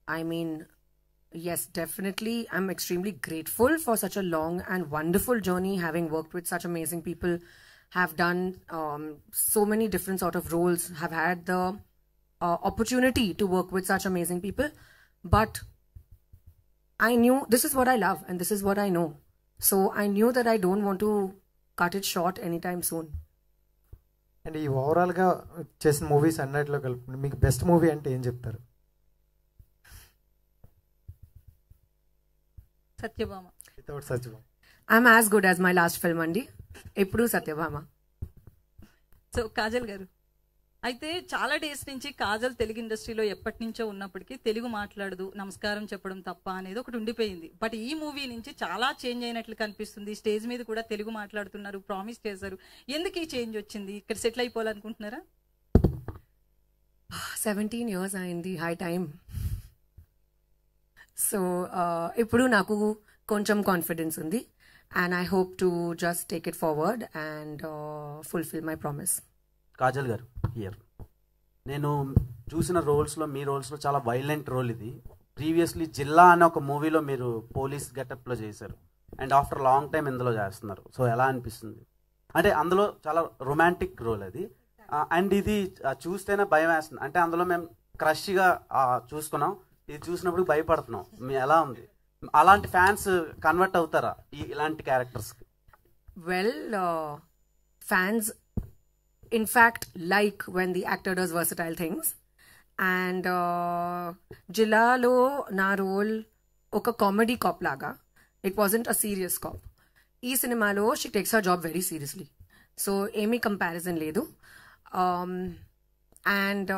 I mean, yes, definitely I'm extremely grateful for such a long and wonderful journey, having worked with such amazing people, have done so many different sort of roles, have had the opportunity to work with such amazing people. But I knew this is what I love and this is what I know. So I knew that I don't want to cut it short anytime soon. And ఈ ఓవరాల్గా చేసిన మూవీస్ అన్నిటిలో కలుపుకుని మీకు బెస్ట్ మూవీ అంటే ఏం చెప్తారు? Satyabhama. Without Satyabhama. I'm as good as my last film అండి. ఎప్పుడు సత్యభామ. సో కాజల్ గారు, అయితే చాలా డేస్ నుంచి కాజల్ తెలుగు ఇండస్ట్రీలో ఎప్పటి నుంచో ఉన్నప్పటికీ తెలుగు మాట్లాడదు, నమస్కారం చెప్పడం తప్ప అనేది ఒకటి ఉండిపోయింది. బట్ ఈ మూవీ నుంచి చాలా చేంజ్ అయినట్లు కనిపిస్తుంది. స్టేజ్ మీద కూడా తెలుగు మాట్లాడుతున్నారు, ప్రామిస్ చేశారు. ఎందుకు ఈ చేంజ్ వచ్చింది? ఇక్కడ సెటిల్ అయిపోవాలనుకుంటున్నారా? 17 years అయింది, హై టైమ్. సో ఇప్పుడు నాకు కొంచెం కాన్ఫిడెన్స్ ఉంది and I hope to just take it forward and fulfil my promise. Kajal గారు హియర్, నేను చూసిన రోల్స్లో మీ రోల్స్లో చాలా వైలెంట్ రోల్ ఇది. ప్రీవియస్లీ జిల్లా అనే ఒక మూవీలో మీరు పోలీస్ గెటప్లో చేశారు అండ్ ఆఫ్టర్ లాంగ్ టైం ఇందులో చేస్తున్నారు. సో ఎలా అనిపిస్తుంది? అంటే అందులో చాలా రొమాంటిక్ రోల్ అది అండ్ ఇది చూస్తేనే భయం వేస్తుంది. అంటే అందులో మేము క్రష్గా చూసుకున్నాం, ఇది చూసినప్పుడు భయపడుతున్నాం. ఎలా ఉంది? అలాంటి ఫ్యాన్స్ కన్వర్ట్ అవుతారా ఇలాంటి క్యారెక్టర్స్కి? Well, fans in fact like when the actor does versatile things and Jillalo na role oka comedy cop laga, it wasn't a serious cop. Ee cinema lo she takes her job very seriously, so emi comparison ledu and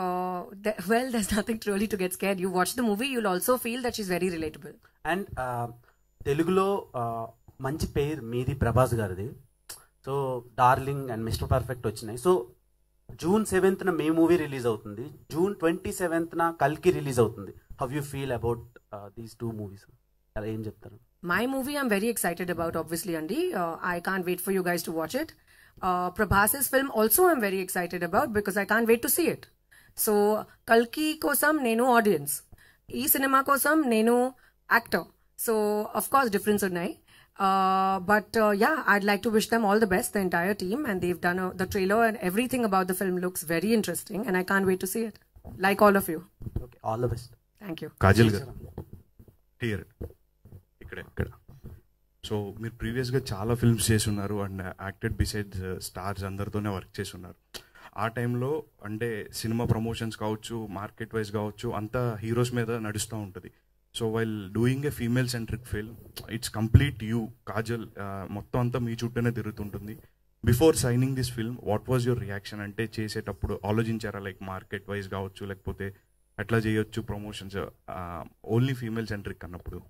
well, there's nothing really to get scared. You watch the movie, you'll also feel that she's very relatable. And telugulo manchi pair meedi Prabhas garidi. So darling and mister perfect వచ్చినాయి. సో June 7th మీ మూవీ రిలీజ్ అవుతుంది, June 27th కల్కి రిలీజ్ అవుతుంది. How you feel about these 2 movies? అలా ఏం చెప్తారు? My movie I'm very excited about, obviously, Andy. I can't wait for you guys to watch it. Prabhas's film also I'm very excited about because I can't wait to see it. So Kalki kosam nenu audience, ee cinema kosam nenu actor. So of course difference unnai. But yeah, I'd like to wish them all the best, the entire team, and they've done the trailer and everything about the film looks very interesting and I can't wait to see it, like all of you. Okay, all the best. Thank you. Kajal గారు హియర్, ఇక్కడ. సో మీరు ప్రీవియస్గా చాలా ఫిల్మ్స్ చేసి ఉన్నారు అండ్ యాక్టెడ్ బిసైడ్ స్టార్స్ అందరితోనే వర్క్ చేసి ఉన్నారు. ఆ టైంలో అంటే సినిమా ప్రమోషన్స్ కావచ్చు, మార్కెట్ వైజ్ కావచ్చు, అంతా హీరోస్ మీద నడుస్తూ ఉంటుంది. So while doing a female centric film, it's complete you Kajal, మొత్తం అంతా మీ చుట్టూనే తిరుగుతుంటుంది. Before signing this film what was your reaction? అంటే చేసేటప్పుడు ఆలోచించారా లైక్ మార్కెట్ వైజ్ కావచ్చు, లేకపోతే ఎట్లా చేయొచ్చు ప్రమోషన్స్ ఓన్లీ ఫీమేల్ సెంట్రిక్ అన్నప్పుడు?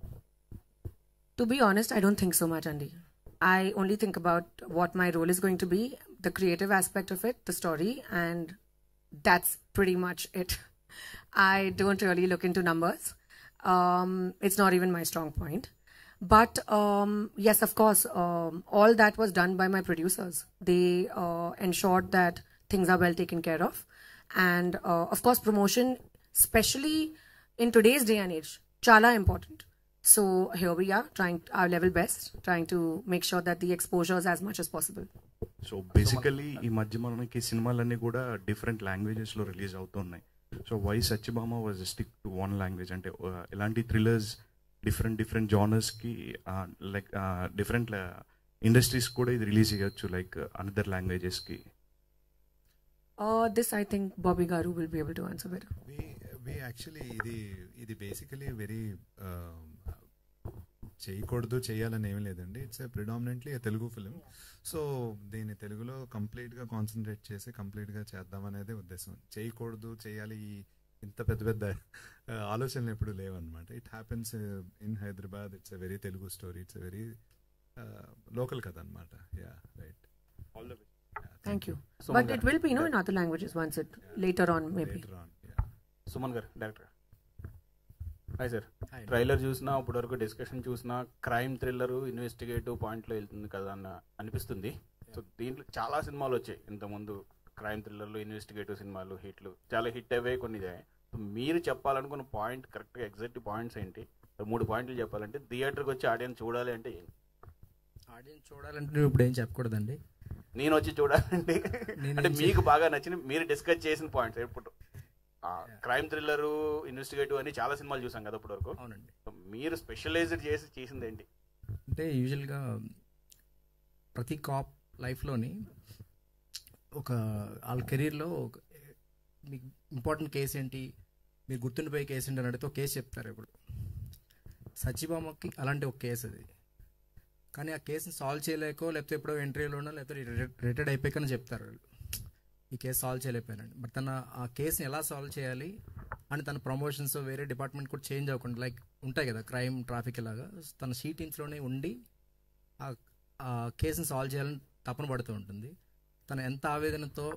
To be honest, I don't think so much, Andy. I only think about what my role is going to be, the creative aspect of it, the story, and that's pretty much it. I don't really look into numbers. It's not even my strong point. But yes, of course, all that was done by my producers. They ensured that things are well taken care of. And of course, promotion, especially in today's day and age, chala important. So here we are, trying our level best, trying to make sure that the exposure is as much as possible. So basically ఈ మధ్య మనకి సినిమాలన్నీ కూడా డిఫరెంట్ లాంగ్వేజెస్లో రిలీజ్ అవుతున్నాయి. So why Satyabhama was stick to one language? అంటే ఎలాంటి థ్రిల్లర్స్ డిఫరెంట్ జానర్స్కి లైక్ డిఫరెంట్ ఇండస్ట్రీస్ కూడా ఇది రిలీజ్ చేయొచ్చు, లైక్ అనదర్ లాంగ్వేజెస్కి. This I think Bobby Garu will be able to answer better. We actually ఇది బేసికలీ వెరీ చేయకూడదు చేయాలని ఏమీ లేదండి. It's predominantly Telugu film. So దీన్ని తెలుగులో కంప్లీట్గా కాన్సన్ట్రేట్ చేసి కంప్లీట్గా చేద్దామనేదే ఉద్దేశం. చేయకూడదు చేయాలి ఇంత పెద్ద ఆలోచనలు ఎప్పుడు లేవన్నమాట. It happens in Hyderabad. It's a very Telugu story. It's a very local కథ అనమాట. Yeah right. All the best. Thank you. But it will be in other languages once it later on maybe. Suman గారు డైరెక్టర్. Hi sir. ట్రైలర్ చూసినా ఇప్పటి వరకు డిస్కషన్ చూసినా క్రైమ్ థ్రిల్లర్ ఇన్వెస్టిగేటివ్ పాయింట్లో వెళ్తుంది కదా అని అనిపిస్తుంది. సో దీంట్లో చాలా సినిమాలు వచ్చాయి ఇంతకుముందు, క్రైమ్ థ్రిల్లర్లు ఇన్వెస్టిగేటివ్ సినిమాలు హిట్లు చాలా హిట్ అయ్యాయి కొన్ని. సో మీరు చెప్పాలనుకున్న పాయింట్ కరెక్ట్గా ఎగ్జాక్ట్ పాయింట్స్ ఏంటి? 3 పాయింట్లు చెప్పాలంటే థియేటర్కి వచ్చి ఆడియన్స్ చూడాలి అంటే ఏంటి? ఆడియన్స్ చూడాలంటే ఇప్పుడు ఏం చెప్పకూడదండి, నేను వచ్చి చూడాలంటే అంటే మీకు బాగా నచ్చిన మీరు డిస్కస్ చేసిన పాయింట్స్. ఇప్పుడు క్రైమ్ థ్రిల్లర్ ఇన్వెస్టిగేటివ్ అని చాలా సినిమాలు చూసాం కదా ఇప్పటి వరకు. అవునండి. మీరు స్పెషలైజ్డ్ చేసింది ఏంటి? అంటే యూజువల్గా ప్రతి కాప్ లైఫ్లోని ఒక వాళ్ళ కెరీర్లో మీకు ఇంపార్టెంట్ కేసు ఏంటి, మీరు గుర్తుండిపోయే కేసు ఏంటి అని అడిగితే ఒక కేసు చెప్తారు. ఇప్పుడు సత్యభామకి అలాంటి ఒక కేసు అది. కానీ ఆ కేసుని సాల్వ్ చేయలేకో లేకపోతే ఎప్పుడో ఎంట్రీలోనో లేకపోతే రిటైర్డ్ అయిపోయాకని చెప్తారు వాళ్ళు, ఈ కేసు సాల్వ్ చేయలేకపోయానండి. బట్ తన ఆ కేసుని ఎలా సాల్వ్ చేయాలి అని తన ప్రమోషన్స్ వేరే డిపార్ట్మెంట్ కూడా చేంజ్ అవ్వకుండా, లైక్ ఉంటాయి కదా క్రైమ్ ట్రాఫిక్ ఇలాగా, తన షీ టీమ్స్లోనే ఉండి ఆ కేసుని సాల్వ్ చేయాలని తపన పడుతూ ఉంటుంది. తను ఎంత ఆవేదనతో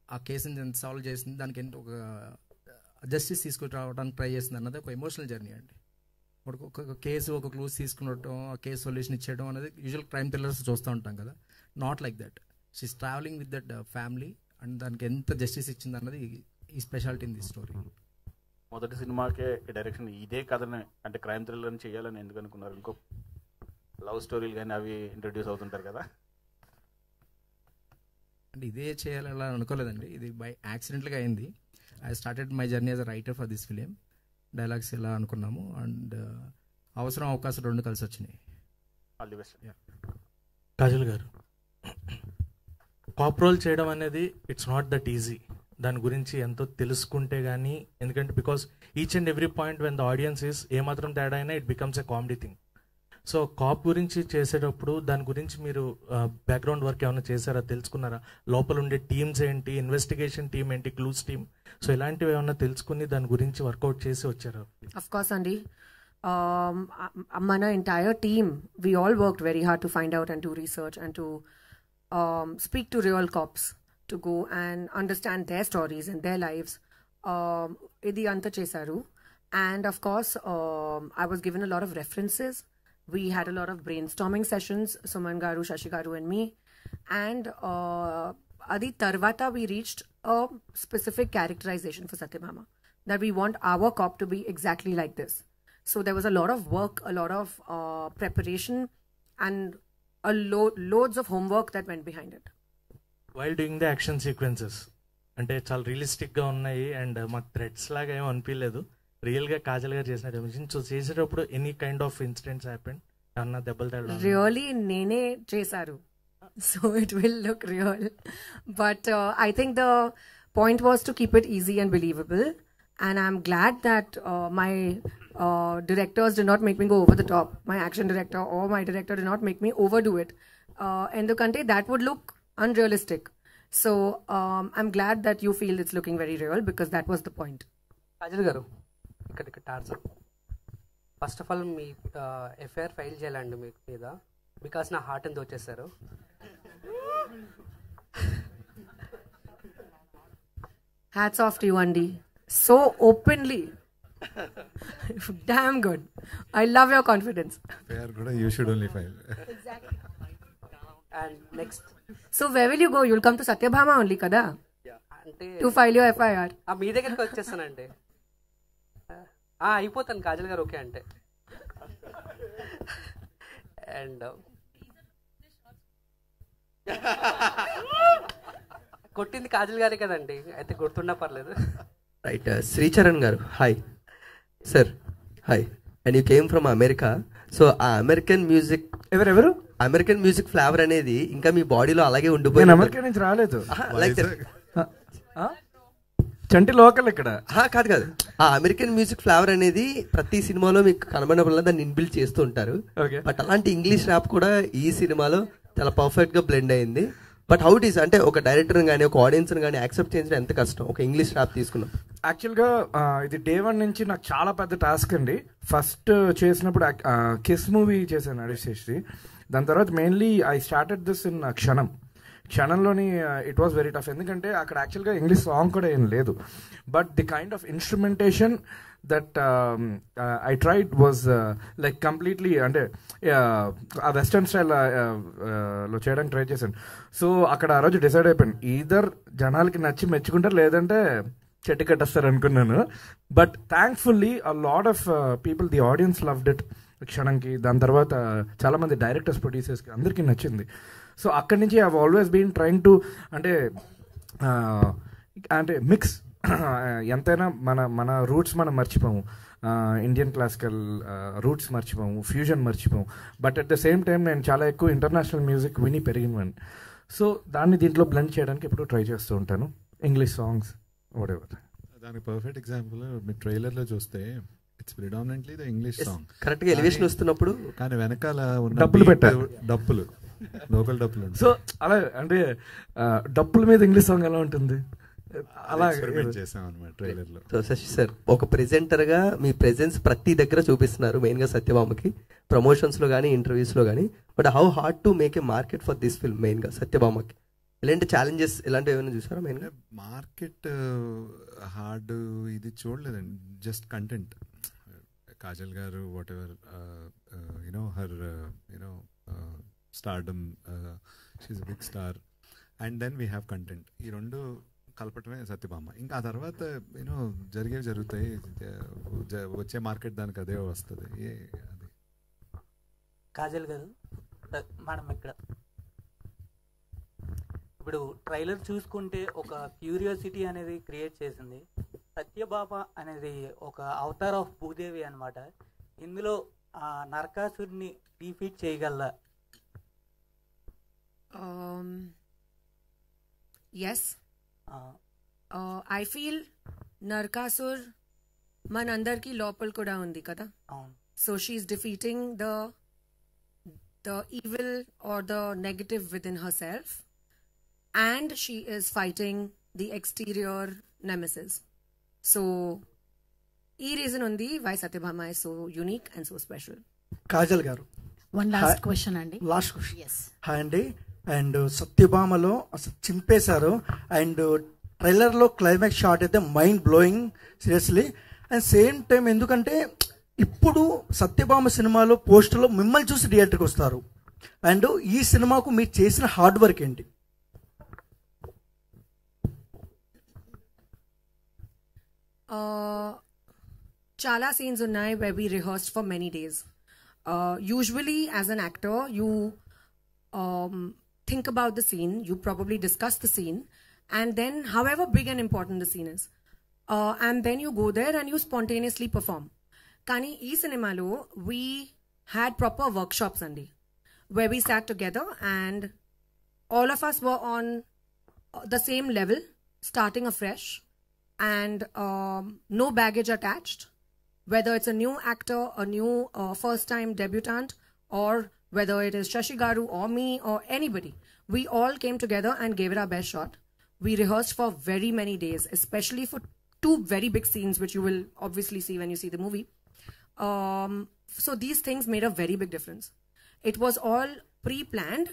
ఆ కేసుని ఎంత సాల్వ్ చేసింది, దానికి ఎంత ఒక జస్టిస్ తీసుకురావడానికి ట్రై చేసింది అన్నది ఒక ఎమోషనల్ జర్నీ అండి. ఒక కేసు ఒక క్లూస్ తీసుకునడం, ఆ కేసు సొల్యూషన్ ఇచ్చేయడం అనేది యూజువల్ క్రైమ్ థ్రిల్లర్స్ చూస్తూ ఉంటాం కదా. Not like that. She's travelling with that family and దానికి ఎంత జస్టిస్ ఇచ్చింది అన్నది ఈ స్పెషాలిటీ ఇన్ ది స్టోరీ. మొదటి సినిమాకే డైరెక్షన్ ఇదే కథని అంటే క్రైమ్ థ్రిల్లర్ చేయాలని ఎందుకు అనుకున్నారు? ఇంకో లవ్ స్టోరీలు కానీ అవి ఇంట్రడ్యూస్ అవుతుంటారు కదా. అంటే ఇదే చేయాలి అలా అనుకోలేదండి, ఇది బై యాక్సిడెంట్గా అయింది. I started my journey as a writer for this film. Dialogues ఇలా అనుకున్నాము అండ్ అవసరం అవకాశం 2 కలిసి వచ్చినాయి. All the best. కాజల్ గారు, కాప్ రోల్ చేయడం అనేది ఇట్స్ నాట్ దట్ ఈజీ. దాని గురించి ఎంతో తెలుసుకుంటే కానీ, ఎందుకంటే because each and every point when the audience is ఏమాత్రం తేడా అయినా it becomes a comedy thing. So cop గురించి చేసేటప్పుడు దాని గురించి మీరు బ్యాక్గ్రౌండ్ వర్క్ ఏమైనా చేశారా, తెలుసుకున్నారా? లోపల ఉండే టీమ్స్ ఏంటి, ఇన్వెస్టిగేషన్ టీమ్ ఏంటి, క్లూస్ టీమ్, సో ఇలాంటివి ఏమైనా తెలుసుకుని దాని గురించి వర్కౌట్ చేసి వచ్చారా? Of course, Andy. Mana entire team, we all worked very hard to find out and do research and to speak to real cops, to go and understand their stories and their lives. Idi anta chesaru. And of course, I was given a lot of references. We had a lot of brainstorming sessions, Suman Garu, Shashi Garu and me. And adi tarvata we reached a specific characterization for Satyabhama, that we want our cop to be exactly like this. So there was a lot of work, a lot of preparation and loads of homework that went behind it. While doing the action sequences, అంటే చాలా రియలిస్టిక్గా ఉన్నాయి అండ్ మాకు థ్రెడ్స్ లాగా ఏమో అనిపించలేదు, రియల్గా కాజల్ గారు చేసినట్టు అనిపించింది. సో చేసేటప్పుడు any kind of incidents happen? ఏమన్నా దెబ్బలు తగ్గడం? Really నేనే చేశారు, so it will look real. But I think the point was to keep it easy and believable. And I'm glad that my directors did not make me go over the top. My action director or my director did not make me overdo it. Endukante that would look unrealistic. So I'm glad that you feel it's looking very real because that was the point. Ajal garu, ఇక్కడ torture. First of all me FIR file చేయాలండి మీకు మీద, బికాస్ నా హార్ట్ ఎంత వచ్చేసారు. Hats off to you, Andy. So openly. Damn good. I love your confidence. Fair kuda you should only file. Exactly. And next. So where will you go? You'll come to Satyabhama only kada? అంటే To file your FIR. మీ దగ్గరికి వచ్చేస్తానండి. అయిపోతాను కాజల్ గారు ఓకే అంటే. అండ్ కొట్టింది కాజల్ గారే కదండి, అయితే గుర్తున్నా పర్లేదు. రైట్. శ్రీచరణ్ గారు hi sir. Hi. And you came from America. So ఆ అమెరికన్ మ్యూజిక్ ఎవరెవరు అమెరికన్ మ్యూజిక్ ఫ్లేవర్ అనేది ఇంకా మీ బాడీలో అలాగే ఉండిపోయింది. అమెరికా నుంచి రాలేదు. లైక్ చంటి లోకల్ ఇక్కడ కాదు కాదు, ఆ అమెరికన్ మ్యూజిక్ ఫ్లేవర్ అనేది ప్రతి సినిమాలో మీకు కనబడినప్పుడు దాన్ని ఇన్బిల్డ్ చేస్తూ ఉంటారు. బట్ అలాంటి ఇంగ్లీష్ ర్యాప్ కూడా ఈ సినిమాలో చాలా పర్ఫెక్ట్ గా బ్లెండ్ అయింది. బట్ హౌ ఇట్ ఈస్ అంటే ఒక డైరెక్టర్ కానీ ఒక ఆడియన్స్ కానీ యాక్సెప్ట్ చేయించడం ఎంత కష్టం ఒక ఇంగ్లీష్ ర్యాప్ తీసుకున్నాం. యాక్చువల్గా ఇది డే 1 నుంచి నాకు చాలా పెద్ద టాస్క్ అండి. ఫస్ట్ చేసినప్పుడు కిస్ మూవీ చేశాను అడిశేషి. దాని తర్వాత mainly I started this in క్షణంలోని ఇట్ వాస్ వెరీ టఫ్. ఎందుకంటే అక్కడ యాక్చువల్గా ఇంగ్లీష్ సాంగ్ కూడా ఏం లేదు. But the kind of instrumentation that I tried was like completely అంటే ఆ వెస్టర్న్ స్టైల్ లో చేయడానికి ట్రై చేశాను. సో అక్కడ ఆ రోజు డిసైడ్ అయిపోయాను, ఈదర్ జనాలకి నచ్చి మెచ్చుకుంటారు లేదంటే చెట్టు కట్టేస్తారు అనుకున్నాను. But thankfully a lot of people the audience loved it క్షణంకి. దాని తర్వాత చాలామంది డైరెక్టర్స్ ప్రొడ్యూసర్స్కి అందరికీ నచ్చింది. సో అక్కడి నుంచి I always been trying to అంటే మిక్స్ ఎంతైనా మన రూట్స్ మనం మర్చిపోము, ఇండియన్ క్లాసికల్ రూట్స్ మర్చిపోము, ఫ్యూజన్ మర్చిపోము. But at the same time నేను చాలా ఎక్కువ ఇంటర్నేషనల్ మ్యూజిక్ విని పెరిగినవాడిని. సో దాన్ని దీంట్లో బ్లెండ్ చేయడానికి ఎప్పుడు ట్రై చేస్తూ ఉంటాను. English songs whatever. దానికి పర్ఫెక్ట్ ఎగ్జాంపుల్ మీ ట్రైలర్లో చూస్తే it's predominantly the English song. కరెక్ట్గా ఎలివేషన్ వస్తున్నప్పుడు కానీ వెనకాల ఉన్న డబ్బులు పెట్టారు, డప్పులు లోకల్ డప్పులు. సో అలా అంటే డప్పుల మీద ఇంగ్లీష్ సాంగ్ ఎలా ఉంటుంది అలా చేసాం అనమాట ట్రైలర్ లో. సో శశి సార్ ఒక ప్రెజెంటర్ గా మీ ప్రెజెన్స్ ప్రతి దగ్గర చూపిస్తున్నారు, మెయిన్ గా సత్యభామకి ప్రమోషన్స్ లో కానీ ఇంటర్వ్యూస్ లో కానీ. But how hard to make a market for this film main గా సత్యభామకి ఇలాంటి ఛాలెంజెస్ ఇలాంటివి ఏమైనా చూసారా? మెయిన్ గా మార్కెట్ హార్డ్ ఇది చూడలేదండి, just content. Kajal garu whatever you know her you know stardom, she's a big star, and then we have content. ఈ రెండు కలపటమే సత్యభామ. ఇంకా ఆ తర్వాత యూనో జరిగేవి జరుగుతాయి, వచ్చే మార్కెట్ దానికి అదే వస్తుంది. అది కాజల్ గారు మేడం ఇక్కడ ఇప్పుడు ట్రైలర్ చూసుకుంటే ఒక క్యూరియాసిటీ అనేది క్రియేట్ చేసింది. సత్యభామ అనేది ఒక అవతార్ ఆఫ్ భూదేవి అనమాట. ఇందులో నరకాసుడిని డిఫీట్ చేయగలరా? Yes. I feel Narkasur manandarki lopal kuda undi kada. So she's defeating the evil or the negative within herself, and she is fighting the exterior nemesis. So ee reason undi why Satyabhama is so unique and so special. Kajal garu, one last question andi. Last question. Yes. Hi andi. And సత్యభామలో అసలు చింపేశారు. అండ్ ట్రైలర్లో క్లైమాక్స్ షాట్ అయితే mind blowing seriously. And same time ఎందుకంటే ఇప్పుడు సత్యభామ సినిమాలో పోస్టర్లో మిమ్మల్ని చూసి థియేటర్కి వస్తారు. అండ్ ఈ సినిమాకు మీరు చేసిన హార్డ్ వర్క్ ఏంటి? Chala scenes unnai where we rehearsed for many days. Usually as an actor you think about the scene, you probably discuss the scene, and then however big and important the scene is, and then you go there and you spontaneously perform. Kani ee cinema lo we had proper workshops andi where we sat together and all of us were on the same level, starting afresh, and no baggage attached, whether it's a new actor, a new first time debutant, or whether it is Shashi Garu or me or anybody. We all came together and gave it our best shot. We rehearsed for very many days, especially for 2 very big scenes, which you will obviously see when you see the movie. So these things made a very big difference. It was all pre-planned,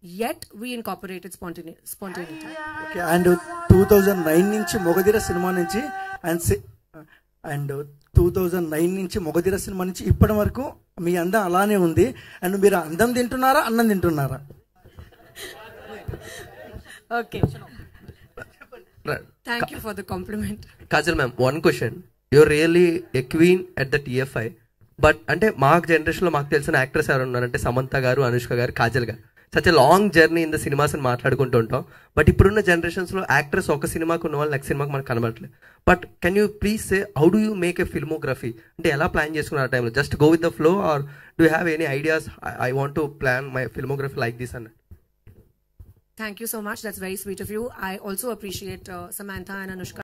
yet we incorporated spontaneity. Okay, and 2009 నుంచి మొగధీర సినిమా నుంచి అండ్ 2009 నుంచి మొగధీర సినిమా నుంచి ఇప్పటి వరకు మీ అందం అలానే ఉంది. అండ్ మీరు అందం తింటున్నారా, అన్నం తింటున్నారా? Okay. Thank you for the compliment. Kajal ma'am, one question. You're really a queen at the TFI. But అంటే మాకు జనరేషన్లో మాకు తెలిసిన యాక్టర్స్ ఎవరు ఉన్నారంటే సమంత గారు, అనుష్క గారు, కాజల్ గారు. Such a long journey in the cinemas అని మాట్లాడుకుంటూ ఉంటాం. బట్ ఇప్పుడున్న జనరేషన్స్లో యాక్టర్స్ ఒక సినిమాకు ఉన్న వాళ్ళు నెక్స్ట్ సినిమాకి మనకు కనబడట్లేదు. But can you please say how do you make a filmography? అంటే ఎలా ప్లాన్ చేసుకున్నారు ఆ టైంలో? Just go with the flow or do you have any ideas? I want to plan my filmography like this అన్న. Thank you so much. That's very sweet of you. I also appreciate Samantha and Anushka